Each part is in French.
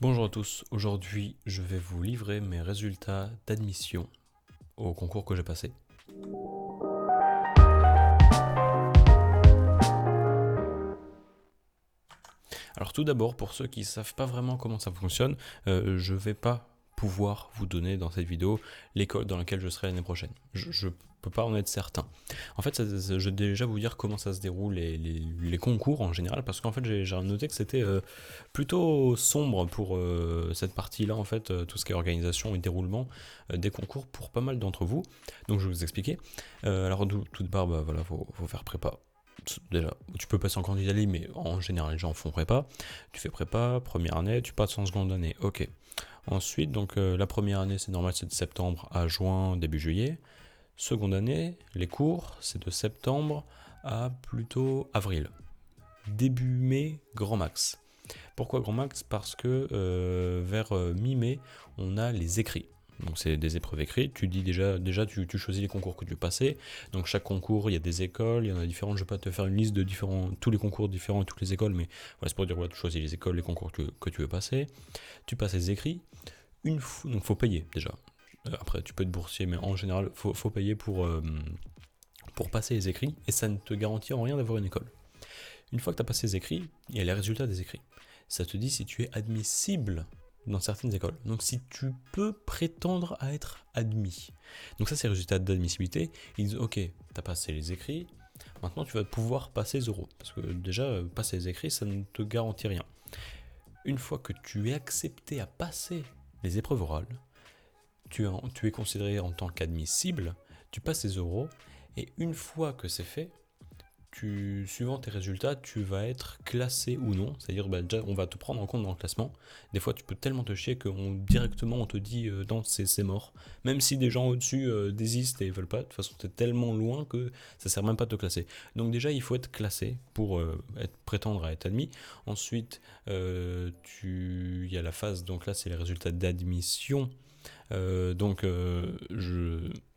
Bonjour à tous, aujourd'hui je vais vous livrer mes résultats d'admission au concours que j'ai passé. Alors tout d'abord, pour ceux qui ne savent pas vraiment comment ça fonctionne, je ne vais pas pouvoir vous donner dans cette vidéo l'école dans laquelle je serai l'année prochaine. Je peux pas en être certain. En fait, je vais déjà vous dire comment ça se déroule les concours en général, parce qu'en fait j'ai noté que c'était plutôt sombre pour cette partie-là, en fait, tout ce qui est organisation et déroulement des concours pour pas mal d'entre vous. Donc je vais vous expliquer. Alors tout d'abord, voilà, faut faire prépa. Déjà, tu peux passer en candidat libre, mais en général, les gens font prépa. Tu fais prépa, première année, tu passes en seconde année. Ok. Ensuite, donc la première année, c'est normal, c'est de septembre à juin, début juillet. Seconde année, les cours, c'est de septembre à plutôt avril. Début mai, grand max. Pourquoi grand max? Parce que vers mi-mai, on a les écrits. Donc c'est des épreuves écrites, tu dis déjà tu choisis les concours que tu veux passer. Donc chaque concours, il y a des écoles, il y en a différentes. Je ne vais pas te faire une liste de tous les concours différents et toutes les écoles, mais voilà, c'est pour dire, voilà, tu choisis les écoles, les concours que tu veux passer. Tu passes les écrits, donc faut payer déjà. Après, tu peux être boursier, mais en général, faut payer pour passer les écrits, et ça ne te garantit en rien d'avoir une école. Une fois que tu as passé les écrits, il y a les résultats des écrits. Ça te dit si tu es admissible dans certaines écoles. Donc si tu peux prétendre à être admis. Donc ça, c'est les résultats d'admissibilité. Ils disent, ok, tu as passé les écrits, maintenant tu vas pouvoir passer les oraux. Parce que déjà, passer les écrits, ça ne te garantit rien. Une fois que tu es accepté à passer les épreuves orales, tu es considéré en tant qu'admissible, tu passes les oraux, et une fois que c'est fait, suivant tes résultats, tu vas être classé ou non. C'est-à-dire, déjà, on va te prendre en compte dans le classement. Des fois, tu peux tellement te chier que directement, on te dit, non, c'est mort. Même si des gens au-dessus désistent et veulent pas, de toute façon, t'es tellement loin que ça sert même pas de te classer. Donc déjà, il faut être classé pour prétendre à être admis. Ensuite, il y a la phase, donc là, c'est les résultats d'admission.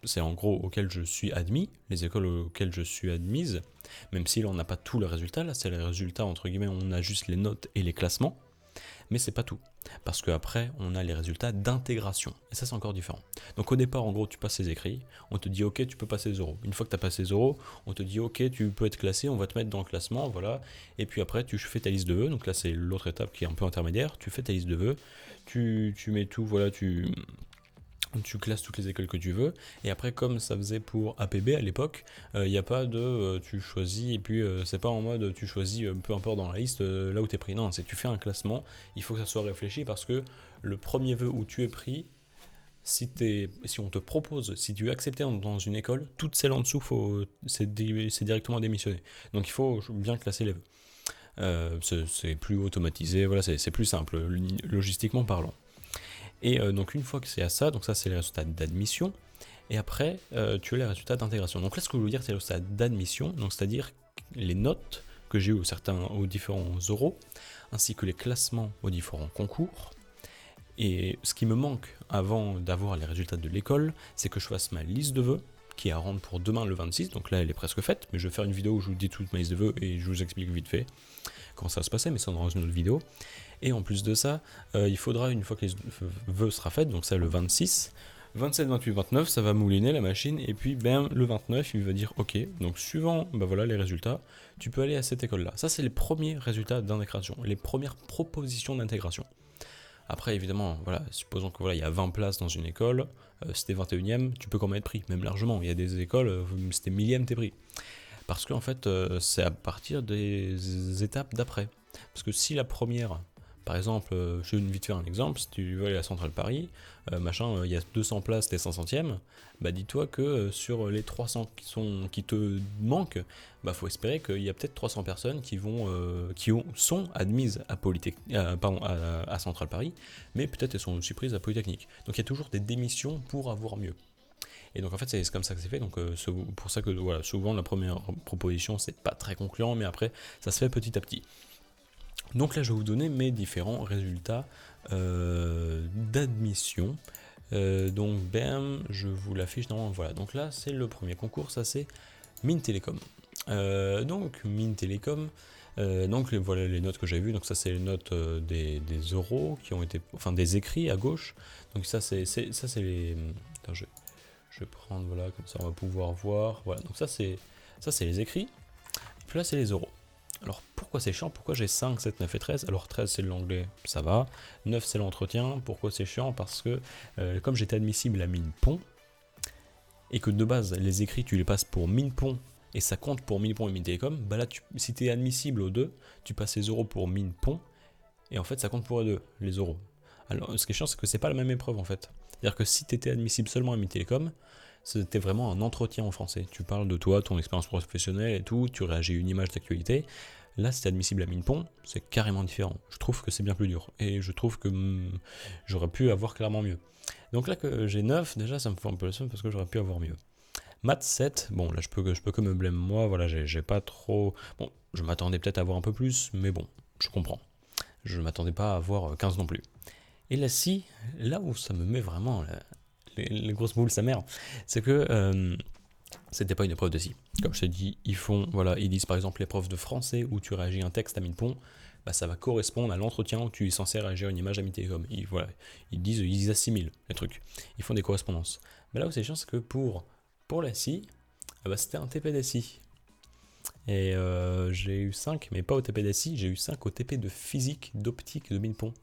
C'est en gros auquel je suis admis, les écoles auxquelles je suis admise, même si là on n'a pas tous les résultats, là c'est les résultats entre guillemets, on a juste les notes et les classements, mais c'est pas tout, parce qu'après on a les résultats d'intégration, et ça c'est encore différent. Donc au départ en gros tu passes les écrits, on te dit ok tu peux passer les oraux, une fois que tu as passé les oraux, on te dit ok tu peux être classé, on va te mettre dans le classement, voilà, et puis après tu fais ta liste de vœux, donc là c'est l'autre étape qui est un peu intermédiaire, tu fais ta liste de vœux, tu mets tout, voilà, tu classes toutes les écoles que tu veux, et après comme ça faisait pour APB à l'époque, il n'y a pas de tu choisis, et puis c'est pas en mode tu choisis peu importe dans la liste là où tu es pris, non, c'est que tu fais un classement, il faut que ça soit réfléchi, parce que le premier vœu où tu es pris, si on te propose, si tu es accepté dans une école, toutes celles en dessous, c'est directement démissionner, donc il faut bien classer les vœux. C'est plus automatisé, voilà, c'est plus simple, logistiquement parlant. Et donc une fois que c'est à ça, donc ça c'est les résultats d'admission, et après tu as les résultats d'intégration. Donc là ce que je veux dire c'est les résultats d'admission, donc c'est-à-dire les notes que j'ai eu aux différents oraux, ainsi que les classements aux différents concours. Et ce qui me manque avant d'avoir les résultats de l'école, c'est que je fasse ma liste de vœux, qui est à rendre pour demain le 26, donc là elle est presque faite, mais je vais faire une vidéo où je vous dis toute ma liste de vœux et je vous explique vite fait comment ça va se passer, mais ça dans une autre vidéo. Et en plus de ça, il faudra, une fois que les vœux sera fait, donc ça le 26, 27, 28, 29, ça va mouliner la machine, et puis ben, le 29, il va dire ok, donc suivant voilà, les résultats, tu peux aller à cette école-là. Ça, c'est les premiers résultats d'intégration, les premières propositions d'intégration. Après, évidemment, voilà, supposons que voilà, il y a 20 places dans une école, si t'es 21ème, tu peux quand même être pris, même largement. Il y a des écoles, si t'es 1000ème, t'es pris. Parce qu'en fait, c'est à partir des étapes d'après. Parce que si la première, par exemple, je vais vite faire un exemple, si tu veux aller à Centrale Paris, il y a 200 places, t'es 500ème, bah dis-toi que sur les 300 qui te manquent, bah faut espérer qu'il y a peut-être 300 personnes sont admises à Centrale Paris, mais peut-être elles sont aussi prises à Polytechnique. Donc il y a toujours des démissions pour avoir mieux. Et donc en fait c'est comme ça que c'est fait, donc pour ça que voilà, souvent la première proposition c'est pas très concluant, mais après ça se fait petit à petit. Donc là je vais vous donner mes différents résultats d'admission. Donc bam, je vous l'affiche normalement, voilà. Donc là c'est le premier concours, ça c'est Mines Télécom. Donc Mines Télécom, Donc voilà les notes que j'ai vues. Donc ça c'est les notes des euros qui ont été, enfin des écrits à gauche. Donc ça c'est les. Attends, je vais prendre, voilà, comme ça on va pouvoir voir. Voilà, donc ça c'est les écrits. Puis là c'est les euros. Alors pourquoi c'est chiant? Pourquoi j'ai 5, 7, 9 et 13? Alors 13 c'est l'anglais, ça va. 9 c'est l'entretien. Pourquoi c'est chiant? Parce que comme j'étais admissible à mine pont, et que de base les écrits tu les passes pour mine pont, et ça compte pour mine pont et mine télécom, bah là si tu es admissible aux deux, tu passes les euros pour mine pont, et en fait ça compte pour les deux, les euros. Alors ce qui est chiant c'est que c'est pas la même épreuve en fait. C'est-à-dire que si tu étais admissible seulement à mine télécom, c'était vraiment un entretien en français. Tu parles de toi, ton expérience professionnelle et tout, tu réagis à une image d'actualité. Là, si t'es admissible à mine pont, c'est carrément différent. Je trouve que c'est bien plus dur. Et je trouve que j'aurais pu avoir clairement mieux. Donc là que j'ai 9, déjà ça me fait un peu le seum parce que j'aurais pu avoir mieux. Maths 7, bon là je peux que me blâmer moi, voilà, j'ai pas trop. Bon, je m'attendais peut-être à avoir un peu plus, mais bon, je comprends. Je m'attendais pas à avoir 15 non plus. Et là si, là où ça me met vraiment les grosses boules sa mère, c'est que c'était pas une épreuve de si. Comme je t'ai dit, ils disent par exemple l'épreuve de français où tu réagis un texte à mine pont, bah ça va correspondre à l'entretien où tu es censé réagir à une image à mine télécom. Ils assimilent les trucs. Ils font des correspondances. Mais là où c'est chiant, c'est que pour la SI, bah c'était un TP d'SI. Et j'ai eu 5, mais pas au TP d'SI, j'ai eu 5 au TP de physique, d'optique, de mine pont.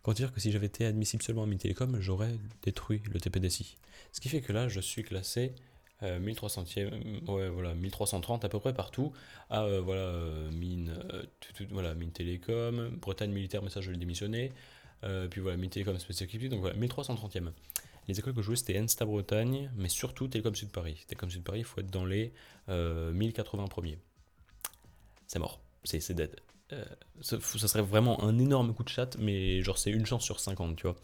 Quand dire que si j'avais été admissible seulement à mine télécom, j'aurais détruit le TP d'SI. Ce qui fait que là, je suis classé 1300e, ouais, voilà, 1330 à peu près partout. Mine télécom, Bretagne militaire, mais ça je vais le démissionner. Puis voilà, mine télécom spécifique, donc voilà, 1330e. Les écoles que je jouais c'était Ensta Bretagne, mais surtout Télécom Sud Paris. Télécom Sud Paris, il faut être dans les 1080 premiers. C'est mort, c'est dead. Ça serait vraiment un énorme coup de chat, mais genre c'est une chance sur 50, tu vois.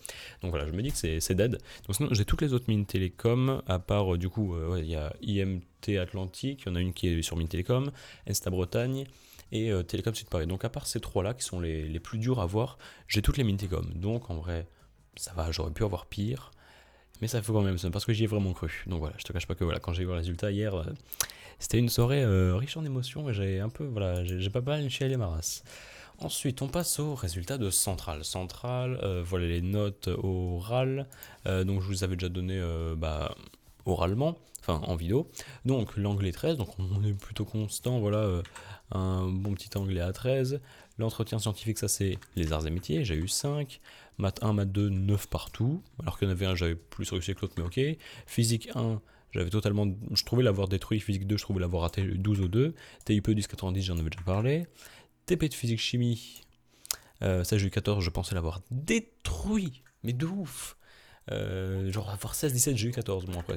Donc voilà, je me dis que c'est dead. Donc sinon, j'ai toutes les autres mines télécom, à part du coup, il y a IMT Atlantique, il y en a une qui est sur mine télécom, Ensta Bretagne et Télécom Sud Paris. Donc à part ces trois-là qui sont les plus durs à voir, j'ai toutes les mines télécom. Donc en vrai, ça va, j'aurais pu avoir pire. Mais ça fait quand même ça, parce que j'y ai vraiment cru. Donc voilà, je te cache pas que voilà, quand j'ai vu le résultat hier, c'était une soirée riche en émotions et j'ai un peu, voilà, j'ai pas mal chialé ma race. Ensuite, on passe au résultat de Centrale. Centrale, voilà les notes orales. Donc je vous avais déjà donné oralement, enfin en vidéo. Donc l'anglais 13, donc on est plutôt constant, voilà, un bon petit anglais à 13. L'entretien scientifique, ça c'est les arts et métiers, j'ai eu 5. Maths 1, maths 2, 9 partout. Alors qu'il y en avait un, j'avais plus réussi que l'autre, mais ok. Physique 1, j'avais totalement. Je trouvais l'avoir détruit. Physique 2, je trouvais l'avoir raté 12 au 2. TIPE 1090, j'en avais déjà parlé. TP de physique chimie, ça j'ai eu 14, je pensais l'avoir détruit. Mais de ouf. Genre avoir 16, 17, j'ai eu 14. Bon, après,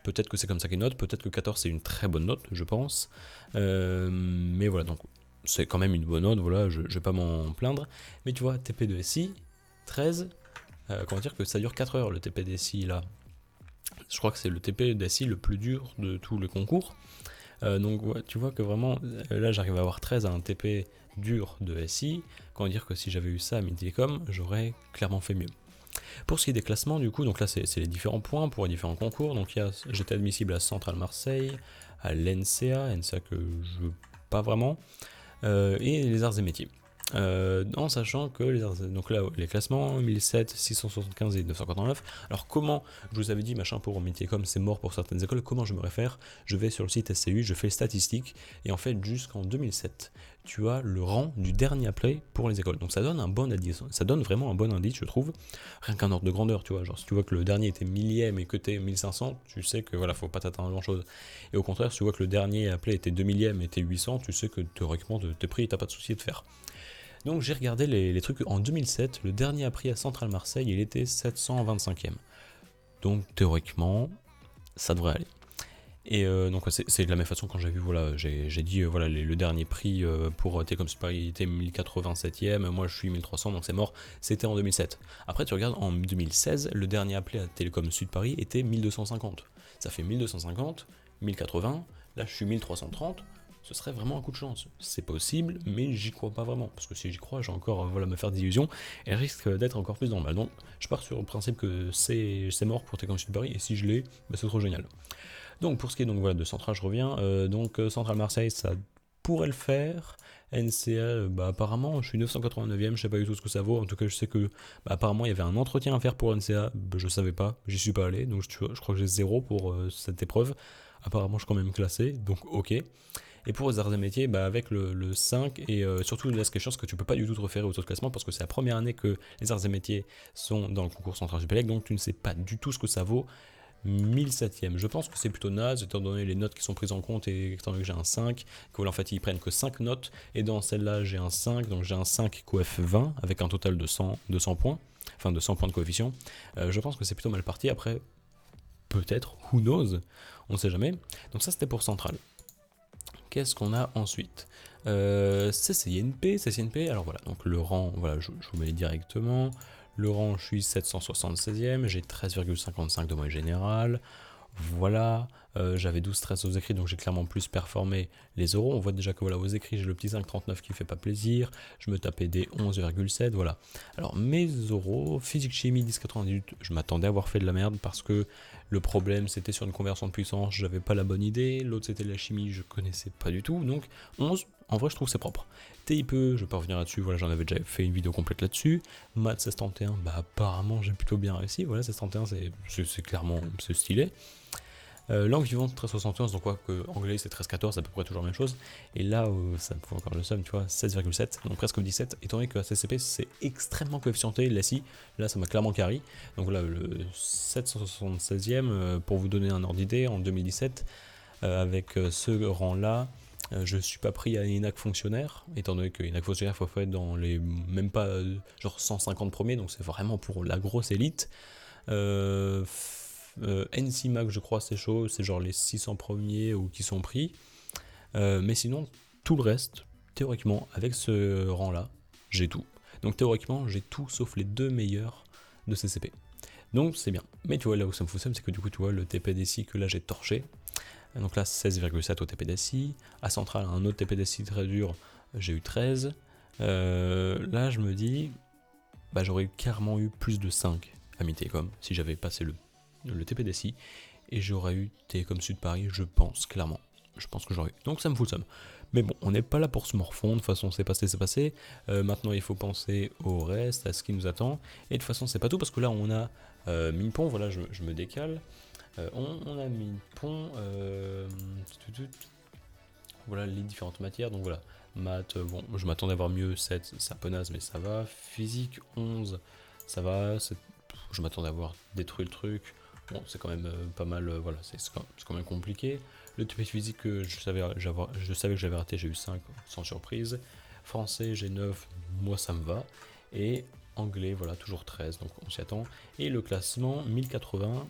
peut-être que c'est comme ça qu'ils notent. Peut-être que 14 c'est une très bonne note, je pense. Mais voilà, donc c'est quand même une bonne note. Voilà, je vais pas m'en plaindre. Mais tu vois, TP de SI, 13, comment dire que ça dure 4 heures le TP d'SI là. Je crois que c'est le TP d'SI le plus dur de tous les concours. Donc ouais, tu vois que vraiment, là j'arrive à avoir 13 à un TP dur de SI. Comment dire que si j'avais eu ça à Mines Télécom, j'aurais clairement fait mieux. Pour ce qui est des classements, du coup, donc là c'est les différents points pour les différents concours. Donc j'étais admissible à Centrale Marseille, à l'NCA, NCA que je veux pas vraiment, et les arts et métiers. En sachant que donc là, les classements 1007, 675 et 989. Alors comment, je vous avais dit machin pour métier comme c'est mort pour certaines écoles, comment je me réfère? Je vais sur le site SCU, je fais les statistiques et en fait jusqu'en 2007 tu as le rang du dernier appelé pour les écoles. Donc ça donne un bon indice, ça donne vraiment un bon indice je trouve, rien qu'un ordre de grandeur, tu vois, genre si tu vois que le dernier était millième et que t'es 1500, tu sais que voilà, faut pas t'attendre à grand chose. Et au contraire, si tu vois que le dernier appelé était 2 millième et t'es 800, tu sais que théoriquement t'es pris et t'as pas de souci de faire. Donc j'ai regardé les trucs en 2007, le dernier appris à Centrale Marseille, il était 725e. Donc théoriquement, ça devrait aller. Et donc c'est de la même façon quand j'ai vu, voilà, j'ai dit, voilà, le dernier prix pour Télécom Sud Paris était 1087e, moi je suis 1300, donc c'est mort, c'était en 2007. Après tu regardes, en 2016, le dernier appelé à Télécom Sud Paris était 1250. Ça fait 1250, 1080, là je suis 1330, ce serait vraiment un coup de chance. C'est possible, mais j'y crois pas vraiment. Parce que si j'y crois, j'ai encore voilà, me faire des illusions. Et elle risque d'être encore plus normale. Donc je pars sur le principe que c'est mort pour Télécom Sud Paris. Et si je l'ai, bah, c'est trop génial. Donc pour ce qui est donc, voilà, de Centrale, je reviens. Donc Centrale Marseille, ça pourrais le faire. NCA, apparemment, je suis 989e, je sais pas du tout ce que ça vaut. En tout cas, je sais que apparemment, il y avait un entretien à faire pour NCA. Je savais pas, j'y suis pas allé, donc je crois que j'ai 0 pour cette épreuve. Apparemment, je suis quand même classé, donc ok. Et pour les arts et métiers, avec le 5, et surtout là, ce qui est chiant, c'est que tu peux pas du tout te référer aux autres classements parce que c'est la première année que les arts et métiers sont dans le concours central du Pélec, donc tu ne sais pas du tout ce que ça vaut. 1007ème. Je pense que c'est plutôt naze, étant donné les notes qui sont prises en compte et étant donné que j'ai un 5, en fait ils prennent que 5 notes, et dans celle-là j'ai un 5, donc j'ai un 5 coef 20, avec un total de 100 points, enfin de 100 points de coefficient. Je pense que c'est plutôt mal parti, après, peut-être, who knows, on ne sait jamais. Donc ça c'était pour Central. Qu'est-ce qu'on a ensuite? CCNP, alors voilà, donc le rang, voilà, je vous mets directement. Le rang, je suis 776e, j'ai 13,55 de moyenne générale. Voilà, j'avais 12-13 aux écrits, donc j'ai clairement plus performé les oraux. On voit déjà que voilà, aux écrits, j'ai le petit 5,39 qui fait pas plaisir. Je me tapais des 11,7, voilà. Alors, mes oraux, physique chimie 10,98, je m'attendais à avoir fait de la merde parce que le problème, c'était sur une conversion de puissance, j'avais pas la bonne idée. L'autre, c'était la chimie, je connaissais pas du tout. Donc, 11, en vrai, je trouve c'est propre. TIPE, je vais pas revenir là-dessus, voilà, j'en avais déjà fait une vidéo complète là-dessus. Maths 1631, apparemment, j'ai plutôt bien réussi. Voilà, 1631, c'est clairement, c'est stylé. Langue vivante 1371, donc quoi que anglais c'est 1314, c'est à peu près toujours la même chose. Et là, ça me fout encore le somme, tu vois, 16,7, donc presque 17, étant donné que la CCP c'est extrêmement coefficienté, là ça m'a clairement carry. Donc là, le 776e, pour vous donner un ordre d'idée, en 2017, avec ce rang-là, je suis pas pris à ENAC fonctionnaire, étant donné que ENAC fonctionnaire, il faut être dans les, même pas, genre 150 premiers, donc c'est vraiment pour la grosse élite. NCMAC, je crois, c'est chaud, c'est genre les 600 premiers ou qui sont pris. Mais sinon, tout le reste, théoriquement, avec ce rang-là, j'ai tout. Donc théoriquement, j'ai tout sauf les 2 meilleurs de CCP. Donc c'est bien. Mais tu vois, là où ça me fout, c'est que du coup, tu vois, le TPDSI que là j'ai torché. Donc là, 16,7 au TPDSI. À Central, un autre TPDSI très dur, j'ai eu 13. Là, je me dis, j'aurais clairement eu plus de 5 à mi-télécom si j'avais passé le TPDSI, et j'aurais eu Télécom Sud Paris, je pense, clairement. Je pense que j'aurais eu. Donc ça me fout le somme. Mais bon, on n'est pas là pour se morfondre, de toute façon c'est passé, c'est passé. Maintenant il faut penser au reste, à ce qui nous attend. Et de toute façon c'est pas tout, parce que là on a Minpon, voilà, je me décale. On a Minpon, voilà les différentes matières, donc voilà. Maths, bon, je m'attendais à avoir mieux, 7, c'est un peu naze, mais ça va. Physique, 11, ça va. Je m'attendais à avoir détruit le truc. Bon, c'est quand même pas mal, voilà, c'est quand même compliqué. Le TP physique, je savais que j'avais raté, j'ai eu 5 sans surprise. Français, j'ai 9, moi ça me va. Et anglais, voilà, toujours 13, donc on s'y attend. Et le classement, 1080,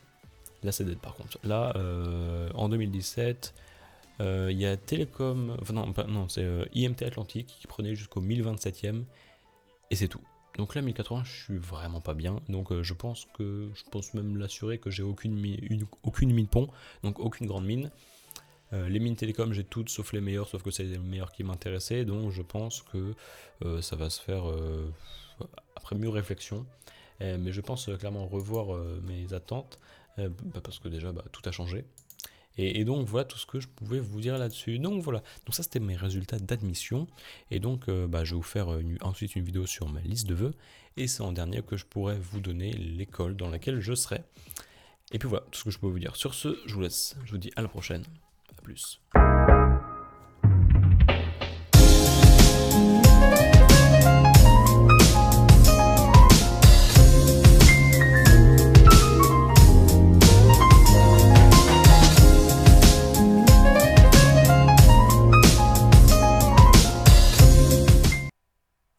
là c'est dead par contre. Là, en 2017, il y a Télécom, enfin non, c'est IMT Atlantique qui prenait jusqu'au 1027e, et c'est tout. Donc là, 1080, je suis vraiment pas bien. Donc je pense même l'assurer que j'ai aucune mine pont, donc aucune grande mine. Les mines télécom, j'ai toutes sauf les meilleures, sauf que c'est les meilleures qui m'intéressaient. Donc je pense que ça va se faire après mieux réflexion. Mais je pense clairement revoir mes attentes, parce que déjà tout a changé. Et donc voilà tout ce que je pouvais vous dire là-dessus. Donc voilà, donc ça c'était mes résultats d'admission. Et donc je vais vous faire ensuite une vidéo sur ma liste de vœux. Et c'est en dernier que je pourrais vous donner l'école dans laquelle je serai. Et puis voilà tout ce que je peux vous dire. Sur ce, je vous laisse. Je vous dis à la prochaine. A plus.